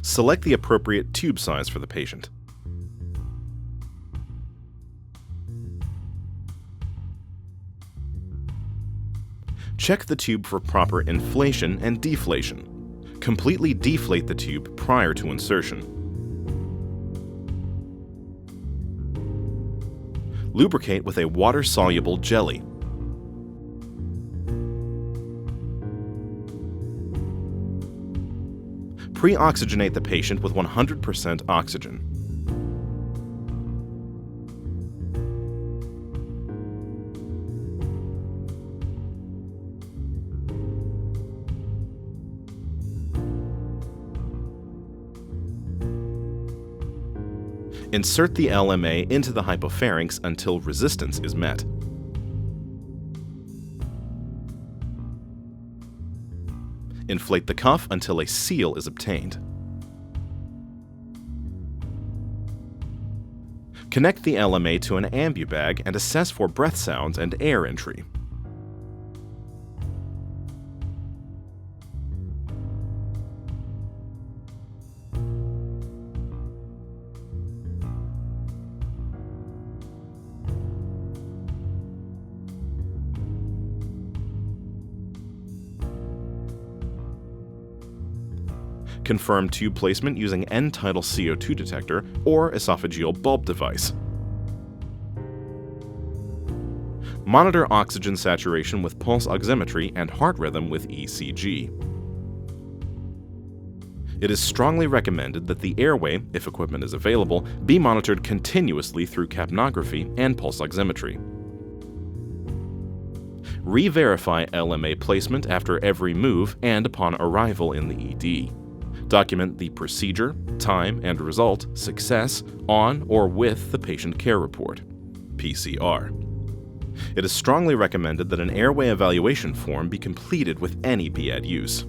Select the appropriate tube size for the patient. Check the tube for proper inflation and deflation. Completely deflate the tube prior to insertion. Lubricate with a water-soluble jelly. Pre-oxygenate the patient with 100% oxygen. Insert the LMA into the hypopharynx until resistance is met. Inflate the cuff until a seal is obtained. Connect the LMA to an ambubag and assess for breath sounds and air entry. Confirm tube placement using end-tidal CO2 detector or esophageal bulb device. Monitor oxygen saturation with pulse oximetry and heart rhythm with ECG. It is strongly recommended that the airway, if equipment is available, be monitored continuously through capnography and pulse oximetry. Re-verify LMA placement after every move and upon arrival in the ED. Document the procedure, time, and result, success, on or with the patient care report, PCR. It is strongly recommended that an airway evaluation form be completed with any BIAD use.